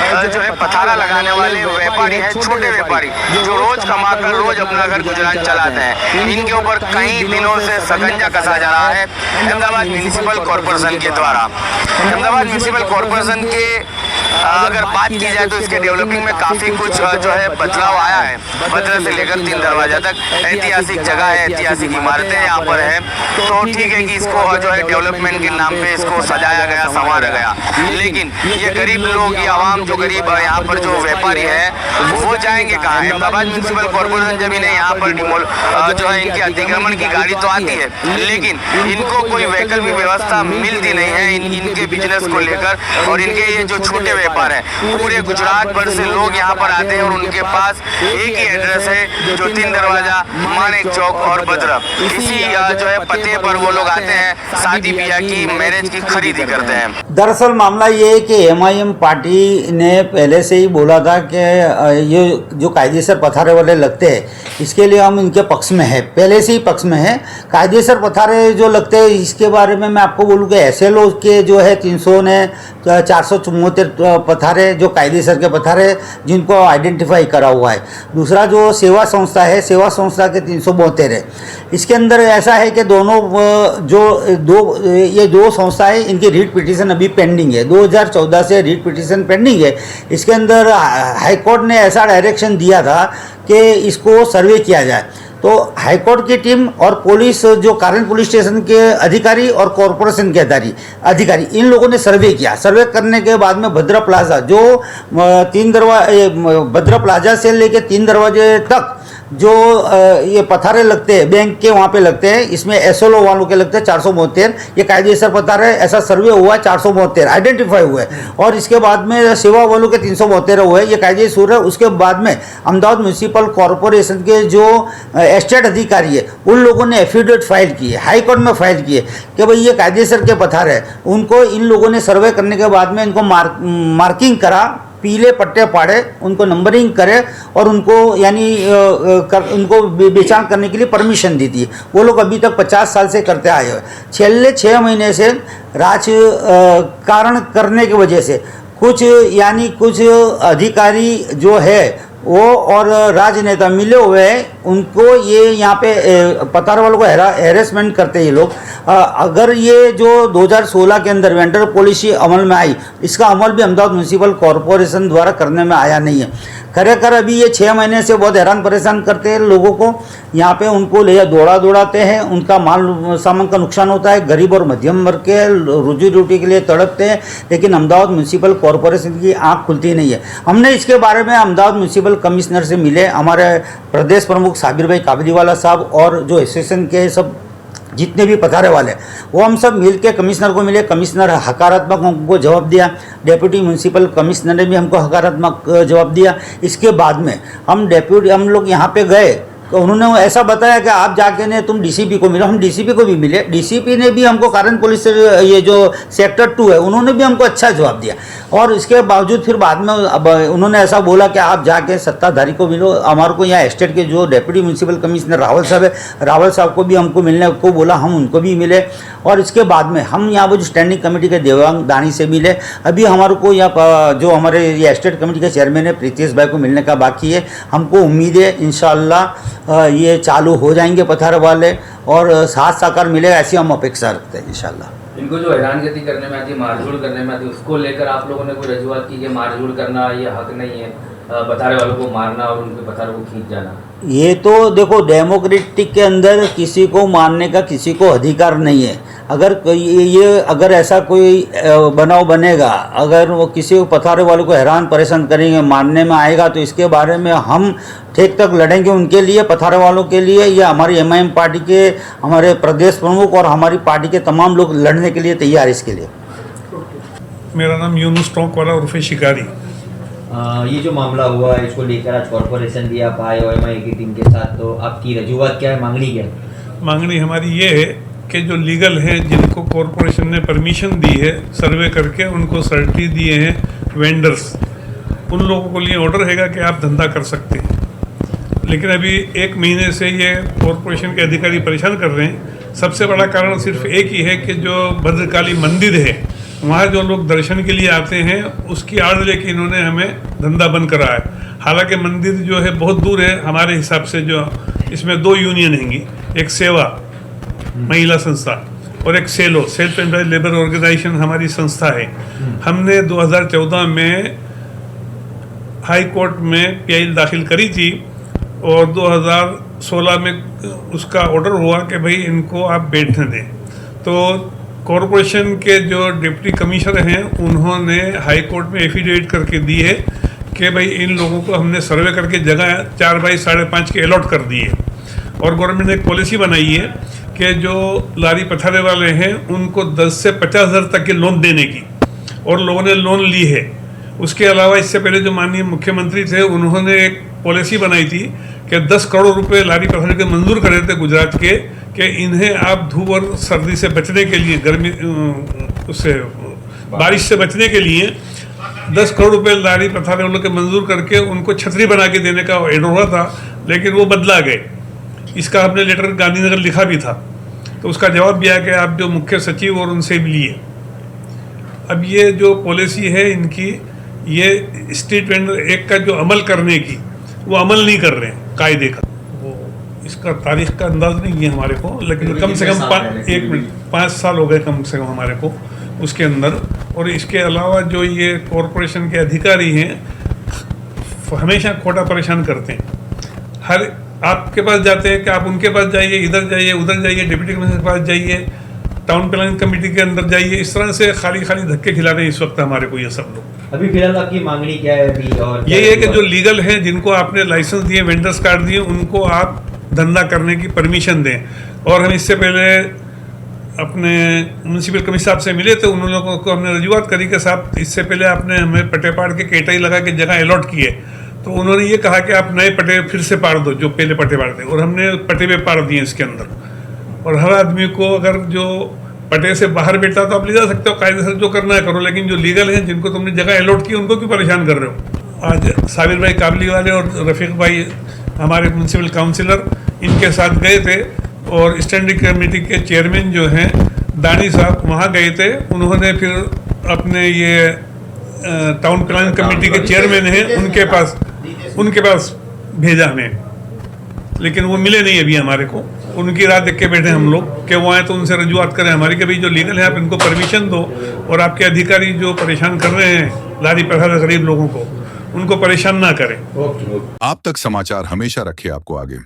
जो है पथारा लगाने वाले व्यापारी हैं, छोटे व्यापारी जो रोज कमाकर रोज अपना घर गुजरान चलाते हैं, इनके ऊपर कई दिनों से शकंजा कसा जा रहा है अहमदाबाद म्यूनिसिपल कॉरपोरेशन के द्वारा। अहमदाबाद म्यूनिसिपल कॉरपोरेशन के अगर बात की जाए तो इसके डेवलपिंग में काफ़ी कुछ जो है बदलाव आया है। बद्र से लेकर 3 दरवाजा तक ऐतिहासिक जगह है, ऐतिहासिक इमारतें यहाँ पर है, तो ठीक है कि इसको जो है डेवलपमेंट के नाम पे इसको सजाया गया, संवारा गया, लेकिन ये गरीब लोग, ये आवाम जो गरीब यहाँ पर जो व्यापारी है वो जाएंगे कहाँ? अहमदाबाद म्यूनिसिपल कॉरपोरेशन जब इन्हें यहाँ पर जो है इनके अतिक्रमण की गाड़ी तो आती है, लेकिन इनको कोई वैकल्पिक व्यवस्था मिलती नहीं है इनके बिजनेस को लेकर। और इनके ये जो छोटे व्यापार है, पूरे गुजरात भर से लोग यहाँ पर आते हैं और उनके पास एक ही एड्रेस है जो 3 दरवाजा, मानेक चौक और बद्र। इसी जो है पते पर वो लोग आते हैं, शादी ब्याह की, मैरिज की खरीदी करते हैं। दरअसल मामला ये है कि एमआईएम पार्टी ने पहले से ही बोला था कि ये जो कायदेसर पथारे वाले लगते हैं इसके लिए हम इनके पक्ष में है, पहले से ही पक्ष में है। कायदेसर पथारे जो लगते हैं इसके बारे में मैं आपको बोलूँ कि ऐसे लोग के जो है 300 ने 474 पथारे जो कायदेसर के पथारे जिनको आइडेंटिफाई करा हुआ है। दूसरा जो सेवा संस्था है, सेवा संस्था के 372 है। इसके अंदर ऐसा है कि ये दो संस्थाएं, इनकी रीट पिटीशन अभी पेंडिंग है, 2014 से रीट पिटीशन पेंडिंग है। इसके अंदर हाईकोर्ट ने ऐसा डायरेक्शन दिया था कि इसको सर्वे किया जाए, तो हाईकोर्ट की टीम और पुलिस, जो कारण पुलिस स्टेशन के अधिकारी और कॉरपोरेशन के अधिकारी, इन लोगों ने सर्वे किया। सर्वे करने के बाद में भद्रा प्लाजा जो भद्रा प्लाजा से लेके 3 दरवाजे तक जो ये पथारे लगते हैं, बैंक के वहाँ पे लगते हैं, इसमें एसएलओ वालों के लगते हैं 472, ये कायदेसर पथारे, ऐसा सर्वे हुआ है 472 आइडेंटिफाई हुए, और इसके बाद में सेवा वालों के 372 हुए, ये कायदेसर है। उसके बाद में अहमदाबाद म्यूनिसिपल कॉरपोरेशन के जो एस्टेट अधिकारी है उन लोगों ने एफिडेविट फाइल किए, हाई कोर्ट में फाइल किए कि भाई ये कायदेसर के पथारे है। उनको इन लोगों ने सर्वे करने के बाद में इनको मार्किंग करा, पीले पट्टे पाड़े, उनको नंबरिंग करे और उनको यानी उनको बेचान करने के लिए परमिशन दी थी। वो लोग अभी तक 50 साल से करते आए हुए। छेल्ले 6 महीने से राजकारण करने की वजह से कुछ अधिकारी जो है वो और राजनेता मिले हुए हैं, उनको ये यहाँ पे पथार वालों को हैरेसमेंट करते हैं ये लोग। अगर ये जो 2016 के अंदर वेंडर पॉलिसी अमल में आई, इसका अमल भी अहमदाबाद म्यूनिसिपल कॉरपोरेशन द्वारा करने में आया नहीं है। खरेखर अभी ये 6 महीने से बहुत हैरान परेशान करते हैं लोगों को, यहाँ पे उनको ले दौड़ाते हैं, उनका माल सामान का नुकसान होता है, गरीब और मध्यम वर्ग के रोजी रोटी के लिए तड़पते हैं, लेकिन अहमदाबाद म्यूनिसिपल कॉरपोरेशन की आँख खुलती नहीं है। हमने इसके बारे में अहमदाबाद म्यूनिसिपल कमिश्नर से मिले, हमारे प्रदेश प्रमुख साबिर भाई काबलीवाला साहब और जो एसोसिएशन के सब जितने भी पथारे वाले वो हम सब मिल के कमिश्नर को मिले। कमिश्नर हकारात्मक हमको जवाब दिया, डेप्यूटी म्यूनिसिपल कमिश्नर ने भी हमको हकारात्मक जवाब दिया। इसके बाद में हम लोग यहाँ पे गए तो उन्होंने ऐसा बताया कि आप जाके ने तुम डीसीपी को मिलो। हम डीसीपी को भी मिले, डीसीपी ने भी हमको कारण पुलिस से ये जो सेक्टर 2 है उन्होंने भी हमको अच्छा जवाब दिया। और इसके बावजूद फिर बाद में अब उन्होंने ऐसा बोला कि आप जाके सत्ताधारी को मिलो। हमारे को यहाँ एस्टेट के जो डेप्यूटी म्यूनिसिपल कमिश्नर रावल साहब है, रावल साहब को भी हमको मिलने को बोला, हम उनको भी मिले। और इसके बाद में हम यहाँ वो जो स्टैंडिंग कमेटी के देवांग दानी से मिले। अभी हमारे को यहाँ जो हमारे ये एस्टेट कमेटी के चेयरमैन है प्रीतेश भाई को मिलने का बाकी है। हमको उम्मीद है इंशाअल्लाह ये चालू हो जाएंगे पथार वाले और साथ साकार मिलेगा, ऐसी हम अपेक्षा रखते हैं इंशाल्लाह। इनको जो हैरानगति करने में आती है, मारझोड़ करने में आती है, उसको लेकर आप लोगों ने कोई रजूआत की कि मारझोड़ करना ये हक नहीं है, पथारे वालों को मारना और उनके पथारों को खींच जाना? ये तो देखो डेमोक्रेटिक के अंदर किसी को मारने का किसी को अधिकार नहीं है। अगर ऐसा कोई बनाव बनेगा, अगर वो किसी को पथारे वालों को हैरान परेशान करेंगे, मारने में आएगा, तो इसके बारे में हम ठेक तक लड़ेंगे उनके लिए, पथारे वालों के लिए। या हमारी एमआईएम पार्टी के हमारे प्रदेश प्रमुख और हमारी पार्टी के तमाम लोग लड़ने के लिए तैयार है इसके लिए। मेरा नाम यूनुस टोंक वाला उर्फे शिकारी। ये जो मामला हुआ है इसको लेकर आज कॉरपोरेशन भी आप आए हो एमआई की टीम के साथ, तो आपकी रजूआत क्या है, मांगनी क्या है? मांगनी हमारी ये है कि जो लीगल हैं, जिनको कॉरपोरेशन ने परमिशन दी है सर्वे करके, उनको सर्टी दिए हैं वेंडर्स, उन लोगों को लिए ऑर्डर हैगा कि आप धंधा कर सकते हैं। लेकिन अभी 1 महीने से ये कॉरपोरेशन के अधिकारी परेशान कर रहे हैं। सबसे बड़ा कारण सिर्फ एक ही है कि जो भद्रकाली मंदिर है वहाँ जो लोग दर्शन के लिए आते हैं उसकी आड़ लेके इन्होंने हमें धंधा बंद करा है। हालांकि मंदिर जो है बहुत दूर है हमारे हिसाब से। जो इसमें 2 यूनियन हैंगी, एक सेवा महिला संस्था और एक सेलो सेल्फ एम्प्लॉयड लेबर ऑर्गेनाइजेशन हमारी संस्था है। हमने 2014 में हाई कोर्ट में पीआई दाखिल करी थी और 2016 में उसका ऑर्डर हुआ कि भाई इनको आप बैठने दें। तो कॉरपोरेशन के जो डिप्टी कमिश्नर हैं उन्होंने हाई कोर्ट में एफिडेविट करके दी है कि भाई इन लोगों को हमने सर्वे करके जगह 4 बाई 5.5 के अलॉट कर दी है। और गवर्नमेंट ने एक पॉलिसी बनाई है कि जो लारी पथारे वाले हैं उनको 10 से 50,000 तक के लोन देने की, और लोगों ने लोन ली है। उसके अलावा इससे पहले जो माननीय मुख्यमंत्री थे उन्होंने एक पॉलिसी बनाई थी कि 10 करोड़ रुपए लारी पथारे के मंजूर करे थे गुजरात के, कि इन्हें आप धूप और सर्दी से बचने के लिए, गर्मी उससे बारिश से बचने के लिए 10 करोड़ रुपए लारी पथारे वालों के मंजूर करके उनको छतरी बना के देने का ऑर्डर हुआ था, लेकिन वो बदला गए। इसका हमने लेटर गांधीनगर लिखा भी था। तो उसका जवाब भी आया कि आप जो मुख्य सचिव और उनसे मिलिए। अब ये जो पॉलिसी है इनकी, ये स्ट्रीट वेंडर एक्ट का जो अमल करने की, वो अमल नहीं कर रहे हैं कायदे का। वो इसका तारीख का अंदाज नहीं है हमारे को, लेकिन कम से कम 5 साल हो गए कम से कम हमारे को उसके अंदर। और इसके अलावा जो ये कॉरपोरेशन के अधिकारी हैं हमेशा खोटा परेशान करते हैं। हर आपके पास जाते हैं कि आप उनके पास जाइए, इधर जाइए, उधर जाइए, डिप्टी कमिश्नर के पास जाइए, टाउन प्लानिंग कमेटी के अंदर जाइए। इस तरह से खाली धक्के खिला रहे हैं इस वक्त हमारे को ये सब लोग। अभी फिलहाल आपकी मांगनी क्या है अभी? और ये है कि जो लीगल है, जिनको आपने लाइसेंस दिए, वेंडर्स कार्ड दिए, उनको आप धंधा करने की परमिशन दें। और हम इससे पहले अपने म्यूनसिपल कमिश्नर साहब से मिले थे, उन लोगों को हमने रजूआत करी कि साहब इससे पहले आपने हमें पटे पाड़ के केटाई लगा के जगह अलॉट किए। तो उन्होंने ये कहा कि आप नए पटे फिर से पाड़ दो जो पहले पटे पाड़ थे, और हमने पटे पे पाड़ दिए इसके अंदर। और हर आदमी को अगर जो पटे से बाहर बैठा तो आप ले जा सकते हो, कायदे से जो करना है करो, लेकिन जो लीगल है जिनको तुमने जगह अलॉट की उनको क्यों परेशान कर रहे हो। आज साबिर भाई काबली वाले और रफीक भाई हमारे म्यूनसिपल काउंसिलर इनके साथ गए थे, और स्टैंडिंग कमेटी के चेयरमैन जो हैं दानी साहब वहाँ गए थे। उन्होंने फिर अपने ये टाउन प्लानिंग कमेटी के चेयरमैन हैं उनके पास भेजा हमें, लेकिन वो मिले नहीं अभी हमारे को। उनकी राह देख के बैठे हम लोग कि वो आए तो उनसे रजूआत करें हमारी कि भाई जो लीगल है आप इनको परमिशन दो, और आपके अधिकारी जो परेशान कर रहे हैं लारी पथारे गरीब लोगों को, उनको परेशान ना करें। आप तक समाचार हमेशा रखे आपको आगे।